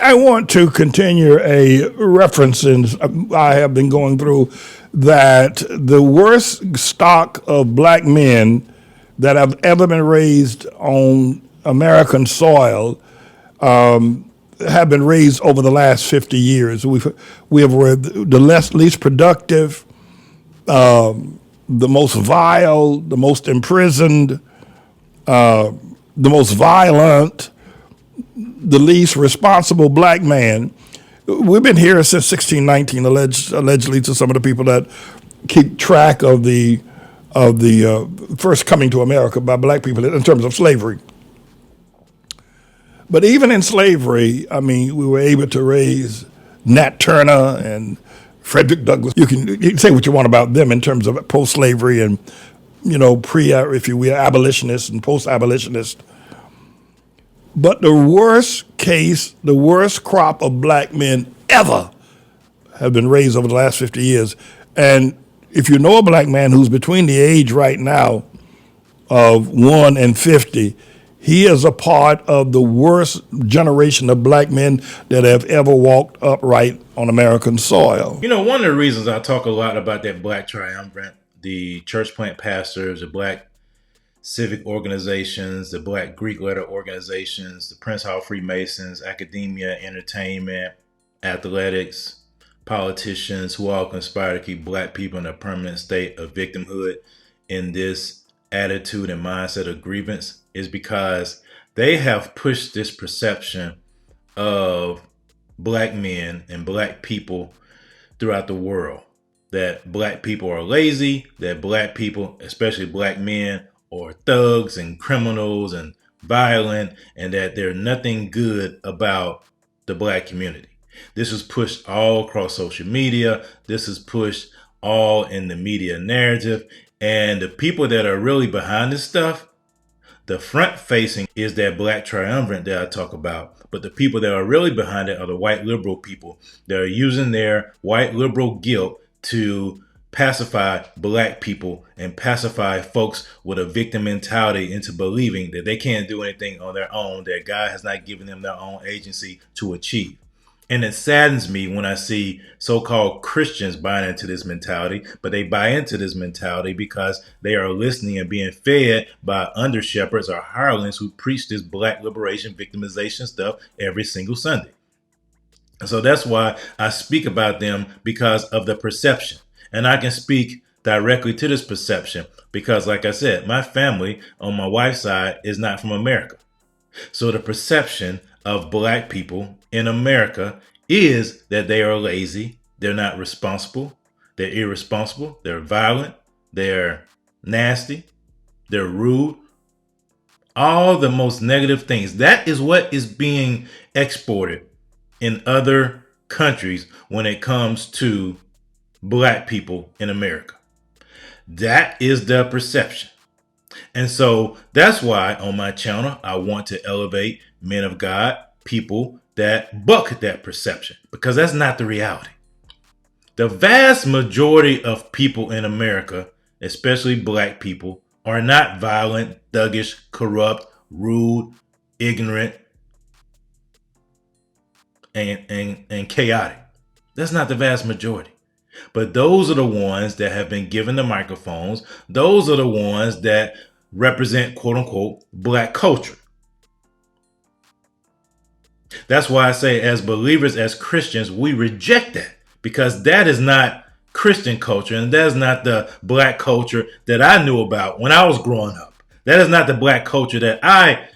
I want to continue a reference I have been going through that the worst stock of black men that have ever been raised on American soil have been raised over the last 50 years. We have were the least productive, the most vile, the most imprisoned, the most violent, the least responsible black man. We've been here since 1619, allegedly to some of the people that keep track of the first coming to America by black people in terms of slavery. But even in slavery, I mean, we were able to raise Nat Turner and Frederick Douglass. You can say what you want about them in terms of post-slavery and if you will, abolitionists and post-abolitionists. But the worst crop of black men ever have been raised over the last 50 years. And if you know a black man who's between the age right now of 1 and 50, he is a part of the worst generation of black men that have ever walked upright on American soil. One of the reasons I talk a lot about that black triumvirate, the church plant pastors, the black civic organizations, the black Greek letter organizations, the Prince Hall Freemasons, academia, entertainment, athletics, politicians who all conspire to keep black people in a permanent state of victimhood in this attitude and mindset of grievance is because they have pushed this perception of black men and black people throughout the world, that black people are lazy, that black people, especially black men, are thugs and criminals and violent, and that there's nothing good about the black community. This is pushed all across social media. This is pushed all in the media narrative. And the people that are really behind this stuff, the front facing is that black triumvirate that I talk about. But the people that are really behind it are the white liberal people that are using their white liberal guilt to pacify black people and pacify folks with a victim mentality into believing that they can't do anything on their own, that God has not given them their own agency to achieve. And it saddens me when I see so-called Christians buying into this mentality, but they buy into this mentality because they are listening and being fed by under shepherds or hirelings who preach this black liberation victimization stuff every single Sunday. And so that's why I speak about them, because of the perception. And I can speak directly to this perception because, like I said, my family on my wife's side is not from America. So the perception of black people in America is that they are lazy, they're not responsible, they're irresponsible, they're violent, they're nasty, they're rude, all the most negative things. That is what is being exported in other countries when it comes to black people in America. That is the perception. And so that's why on my channel, I want to elevate men of God, people that buck that perception, because that's not the reality. The vast majority of people in America, especially black people, are not violent, thuggish, corrupt, rude, ignorant, and chaotic. That's not the vast majority. But those are the ones that have been given the microphones. Those are the ones that represent, quote unquote, black culture. That's why I say, as believers, as Christians, we reject that, because that is not Christian culture, and that is not the black culture that I knew about when I was growing up. That is not the black culture that I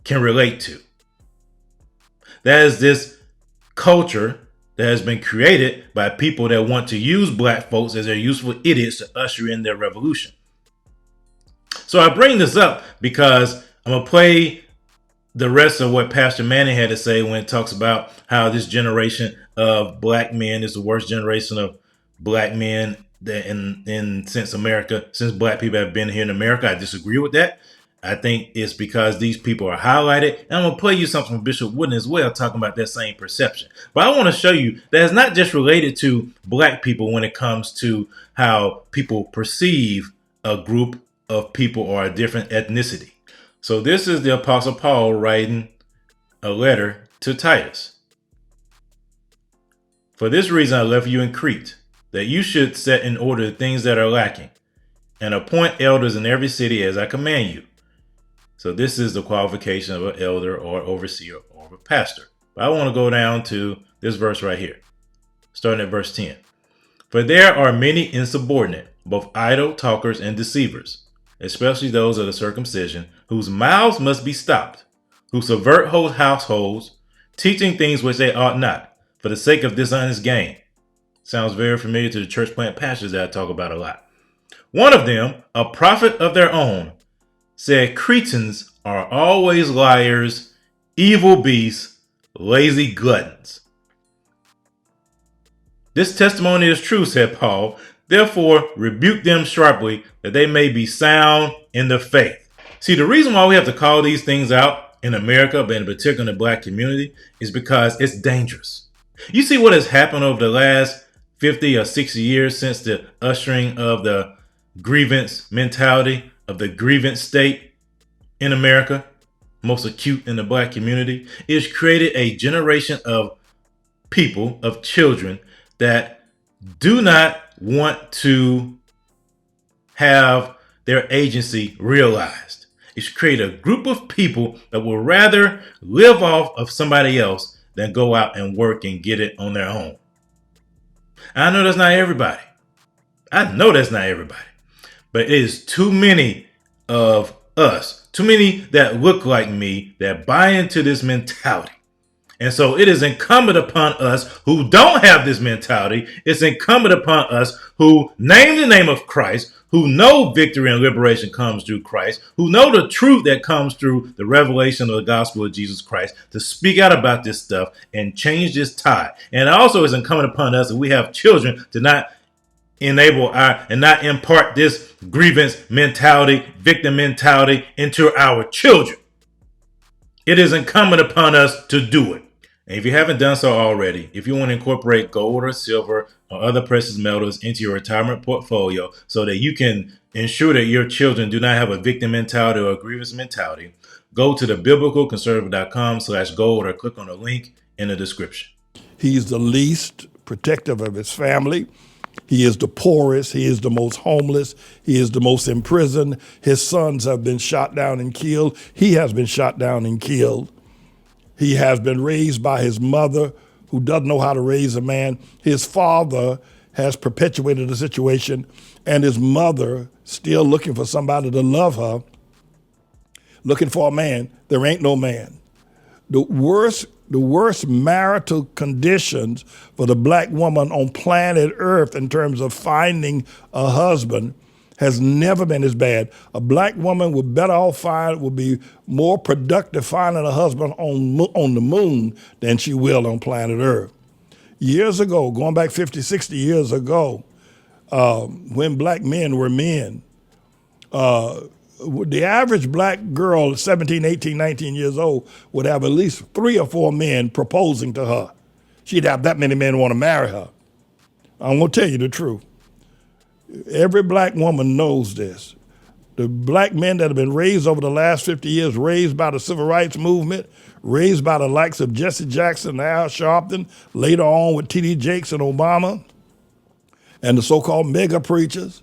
can relate to. That is this culture that has been created by people that want to use black folks as their useful idiots to usher in their revolution. So I bring this up because I'm going to play the rest of what Pastor Manning had to say when it talks about how this generation of black men is the worst generation of black men that since America, since black people have been here in America. I disagree with that. I think it's because these people are highlighted. And I'm going to play you something from Bishop Wooden as well, talking about that same perception. But I want to show you that it's not just related to black people when it comes to how people perceive a group of people or a different ethnicity. So this is the Apostle Paul writing a letter to Titus. For this reason I left you in Crete, that you should set in order the things that are lacking, and appoint elders in every city as I command you. So this is the qualification of an elder or overseer or a pastor. But I want to go down to this verse right here, starting at verse 10. For there are many insubordinate, both idle talkers and deceivers, especially those of the circumcision, whose mouths must be stopped, who subvert whole households, teaching things which they ought not, for the sake of dishonest gain. Sounds very familiar to the church plant pastors that I talk about a lot. One of them, a prophet of their own, said Cretans are always liars, evil beasts, lazy gluttons. This testimony is true, said Paul. Therefore, rebuke them sharply, that they may be sound in the faith. See, the reason why we have to call these things out in America, but in particular in the black community, is because it's dangerous. You see what has happened over the last 50 or 60 years since the ushering of the grievance mentality, of the grievance state in America, most acute in the black community. It's created a generation of people, of children, that do not want to have their agency realized. It's created a group of people that will rather live off of somebody else than go out and work and get it on their own. I know that's not everybody. But it is too many of us, too many that look like me, that buy into this mentality. And so it is incumbent upon us who don't have this mentality. It's incumbent upon us who name the name of Christ, who know victory and liberation comes through Christ, who know the truth that comes through the revelation of the gospel of Jesus Christ, to speak out about this stuff and change this tide. And also it's incumbent upon us that we have children to not enable and not impart this grievance mentality, victim mentality into our children. It is incumbent upon us to do it. And if you haven't done so already, if you want to incorporate gold or silver or other precious metals into your retirement portfolio so that you can ensure that your children do not have a victim mentality or a grievance mentality, go to the biblicalconservative.com/gold or click on the link in the description. He's the least protective of his family. He is the poorest. He is the most homeless. He is the most imprisoned. His sons have been shot down and killed. He has been shot down and killed. He has been raised by his mother, who doesn't know how to raise a man. His father has perpetuated the situation, and his mother still looking for somebody to love her, looking for a man. There ain't no man. The worst marital conditions for the black woman on planet Earth in terms of finding a husband has never been as bad. A black woman would be more productive finding a husband on the moon than she will on planet Earth. Years ago, going back 50, 60 years ago, when black men were men, the average black girl, 17, 18, 19 years old, would have at least 3 or 4 men proposing to her. She'd have that many men want to marry her. I'm going to tell you the truth. Every black woman knows this. The black men that have been raised over the last 50 years, raised by the civil rights movement, raised by the likes of Jesse Jackson, Al Sharpton, later on with T.D. Jakes and Obama, and the so-called mega preachers,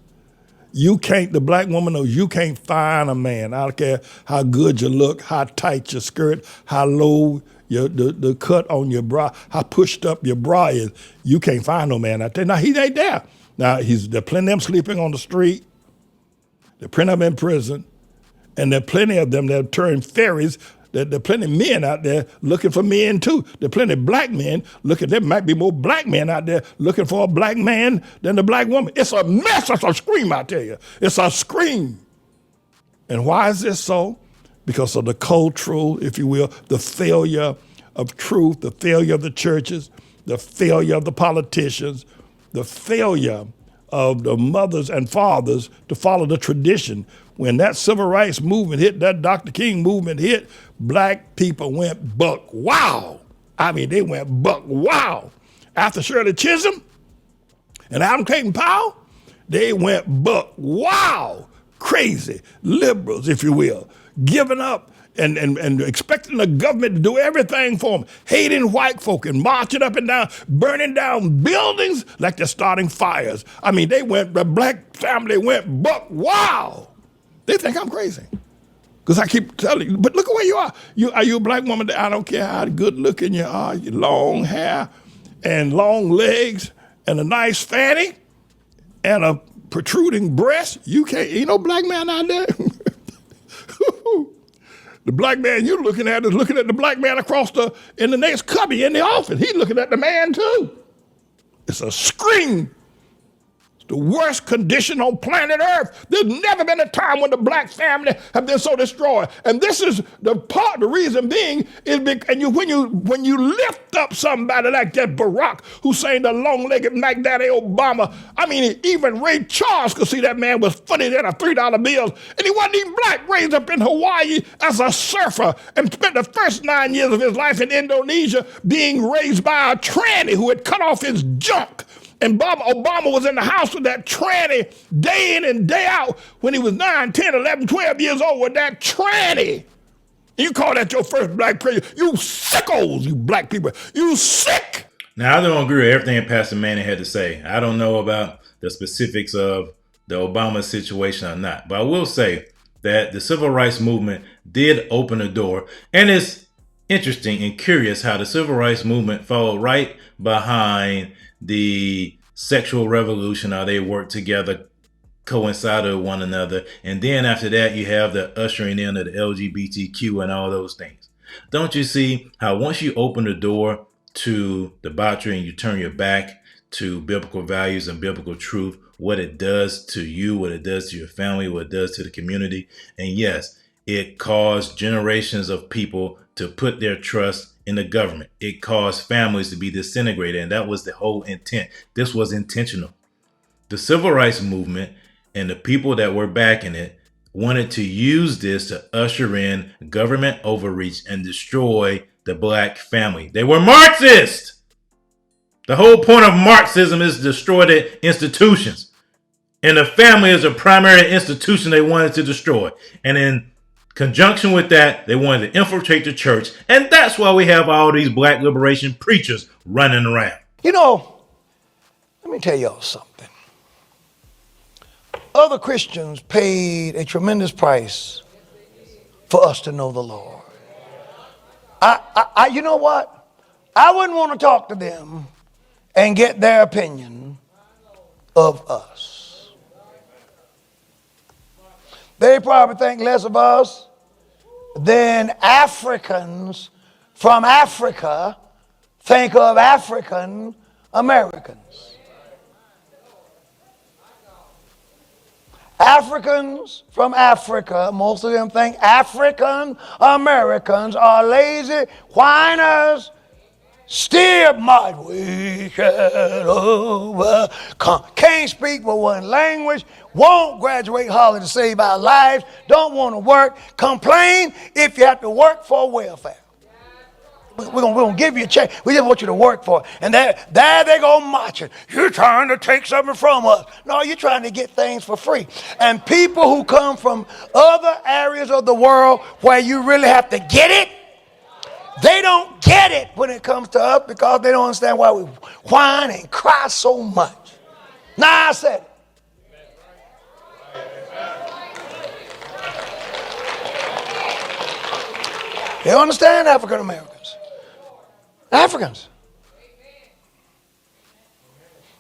the black woman knows you can't find a man. I don't care how good you look, how tight your skirt, how low the cut on your bra, how pushed up your bra is. You can't find no man out there. Now, he ain't there. Now, there are plenty of them sleeping on the street. There are plenty of them in prison. And there are plenty of them that have turned fairies. There are plenty of men out there looking for men, too. There are plenty of black men looking. There might be more black men out there looking for a black man than the black woman. It's a mess. It's a scream, I tell you. It's a scream. And why is this so? Because of the cultural, if you will, the failure of truth, the failure of the churches, the failure of the politicians, the failure of the mothers and fathers to follow the tradition. When that civil rights movement hit, that Dr. King movement hit, black people went buck wow. I mean, they went buck wow. After Shirley Chisholm and Adam Clayton Powell, they went buck wow. Crazy liberals, if you will, giving up and expecting the government to do everything for them, hating white folk and marching up and down, burning down buildings like they're starting fires. I mean, the black family went buck wild. They think I'm crazy. Because I keep telling you, but look at where you are. Are you a black woman? I don't care how good looking you are, you long hair and long legs and a nice fanny and a protruding breast. You can't, ain't no black man out there. The black man you're looking at is looking at the black man in the next cubby in the office. He's looking at the man too. It's a scream. The worst condition on planet Earth. There's never been a time when the black family have been so destroyed. And this is the reason being is when you lift up somebody like that Barack Hussein, the long-legged Mac Daddy Obama, I mean, even Ray Charles could see that man was funny than a $3 bill. And he wasn't even black, raised up in Hawaii as a surfer and spent the first 9 years of his life in Indonesia being raised by a tranny who had cut off his junk. And Obama was in the house with that tranny day in and day out when he was 9, 10, 11, 12 years old with that tranny. You call that your first black president? You sickos, you black people. You sick. Now, I don't agree with everything Pastor Manning had to say. I don't know about the specifics of the Obama situation or not. But I will say that the civil rights movement did open the door. And it's interesting and curious how the civil rights movement followed right behind the sexual revolution, how they work together, coincided with one another. And then after that, you have the ushering in of the LGBTQ and all those things. Don't you see how once you open the door to debauchery and you turn your back to biblical values and biblical truth, what it does to you, what it does to your family, what it does to the community? And yes, it caused generations of people to put their trust in the government. It caused families to be disintegrated, and that was the whole intent. This was intentional. The civil rights movement and the people that were backing it wanted to use this to usher in government overreach and destroy the black family. They were Marxist. The whole point of Marxism is to destroy the institutions. And the family is a primary institution they wanted to destroy. And in conjunction with that, they wanted to infiltrate the church. And that's why we have all these black liberation preachers running around. You know, let me tell y'all something. Other Christians paid a tremendous price for us to know the Lord. You know what? I wouldn't want to talk to them and get their opinion of us. They probably think less of us than Africans from Africa think of African Americans. Africans from Africa, most of them think African Americans are lazy whiners, steer mud, we can overcome. Can't speak but one language, won't graduate Harley to save our lives, don't want to work, complain if you have to work for welfare. We're gonna give you a check. We just want you to work for it. And there they go marching. You're trying to take something from us. No, you're trying to get things for free. And people who come from other areas of the world where you really have to get it, they don't get it when it comes to us because they don't understand why we whine and cry so much. Now I said it. They don't understand African Americans. Africans.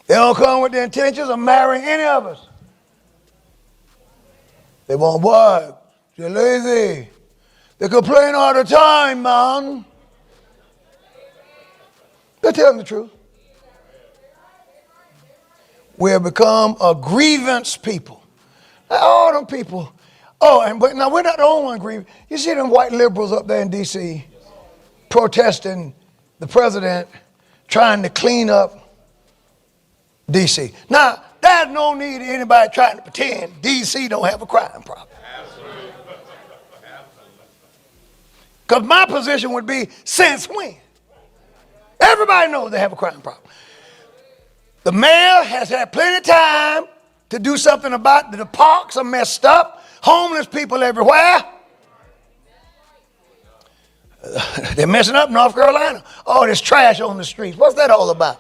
They don't come with the intentions of marrying any of us. They won't work. They're lazy. They complain all the time, man. They're telling the truth. We have become a grievance people. All them people. But now we're not the only one grieving. You see them white liberals up there in D.C. protesting the president trying to clean up D.C. Now, there's no need of anybody trying to pretend D.C. don't have a crime problem. Because my position would be, since when? Everybody knows they have a crime problem. The mayor has had plenty of time to do something about it. The parks are messed up. Homeless people everywhere. They're messing up North Carolina. Oh, there's trash on the streets. What's that all about?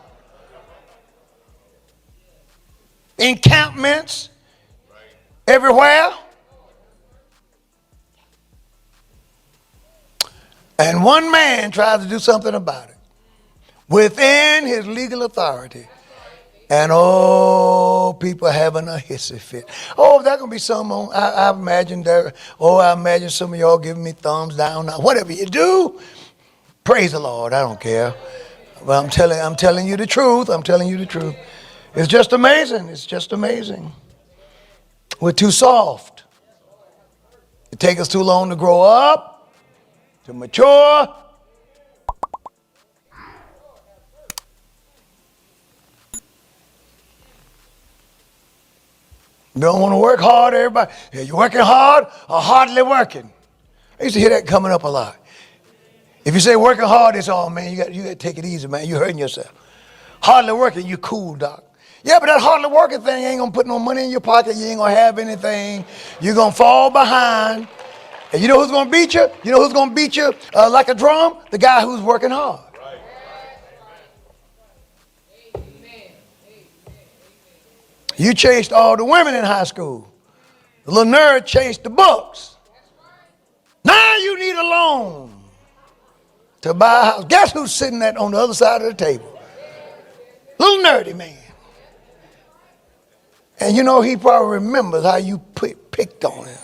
Encampments everywhere. And one man tries to do something about it within his legal authority. And oh, people having a hissy fit. Oh, that gonna be some on. I imagine there. Oh, I imagine some of y'all giving me thumbs down. Now, whatever you do, praise the Lord. I don't care. But I'm telling you the truth. I'm telling you the truth. It's just amazing. It's just amazing. We're too soft. It takes us too long to grow up, to mature. You don't want to work hard, everybody. Yeah, you working hard or hardly working? I used to hear that coming up a lot. If you say working hard, it's all, man, you got to take it easy, man. You're hurting yourself. Hardly working, you cool, doc. Yeah, but that hardly working thing ain't going to put no money in your pocket. You ain't going to have anything. You're going to fall behind. And you know who's going to beat you? You know who's going to beat you like a drum? The guy who's working hard. You chased all the women in high school. The little nerd chased the books. Now you need a loan to buy a house. Guess who's sitting on the other side of the table? Little nerdy man. And you know he probably remembers how you picked on him.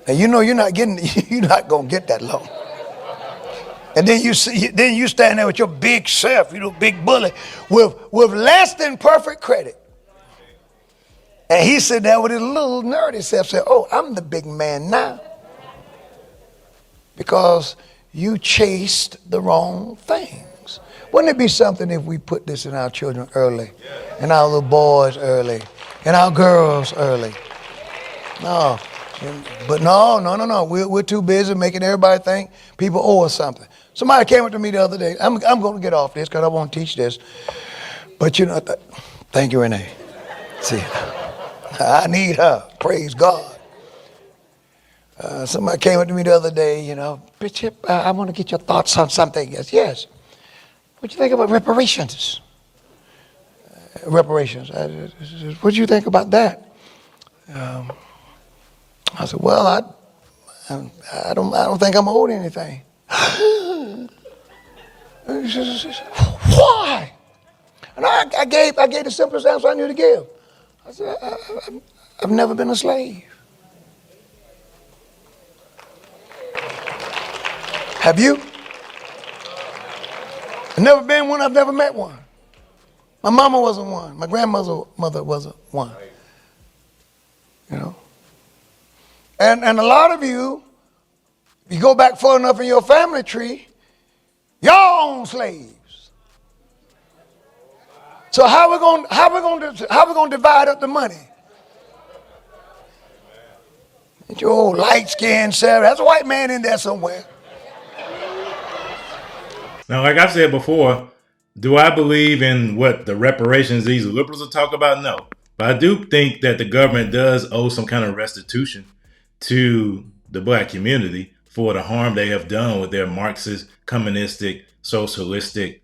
And you know you're not going to get that loan. And then you stand there with your big self, big bully, with less than perfect credit. And he sitting there with his little nerdy self saying, oh, I'm the big man now. Because you chased the wrong things. Wouldn't it be something if we put this in our children early, and our little boys early, and our girls early? No. But no. We're too busy making everybody think people owe us something. Somebody came up to me the other day. I'm going to get off this because I won't teach this. But thank you, Renee. See, I need her. Praise God. Somebody came up to me the other day, Bishop, I want to get your thoughts on something. Yes. What do you think about reparations? Reparations. What do you think about that? I said, well, I don't think I'm owed anything. Why? And I gave the simplest answer I knew to give. I said, I've never been a slave. Have you? I've never been one. I've never met one. My mama wasn't one. My grandmother wasn't one. And a lot of you go back far enough in your family tree, y'all own slaves. So how we going to divide up the money? Get your old light-skinned Sarah. There's a white man in there somewhere. Now, like I've said before, do I believe in what the reparations these liberals are talking about? No. But I do think that the government does owe some kind of restitution to the black community for the harm they have done with their Marxist, communistic, socialistic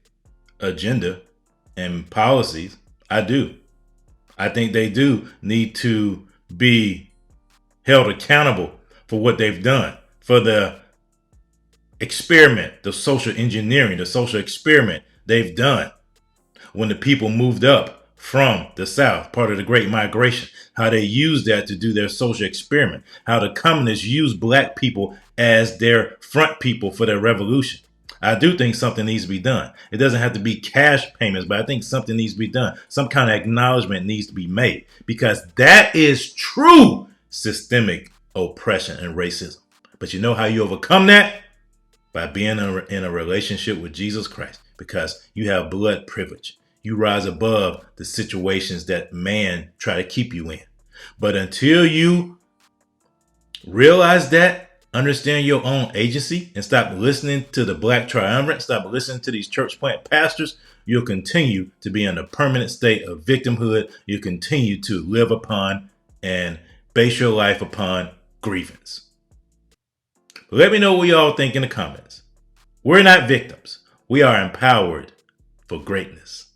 agenda and policies. I do. I think they do need to be held accountable for what they've done, for the experiment, the social engineering, the social experiment they've done when the people moved up from the South, part of the Great Migration, how they used that to do their social experiment, how the communists used black people as their front people for their revolution. I do think something needs to be done. It doesn't have to be cash payments, but I think something needs to be done. Some kind of acknowledgement needs to be made, because that is true systemic oppression and racism. But you know how you overcome that? By being in a relationship with Jesus Christ, because you have blood privilege. You rise above the situations that man try to keep you in. But until you realize that, understand your own agency, and stop listening to the black triumvirate, stop listening to these church plant pastors, you'll continue to be in a permanent state of victimhood. You'll continue to live upon and base your life upon grievance. Let me know what y'all think in the comments. We're not victims. We are empowered for greatness.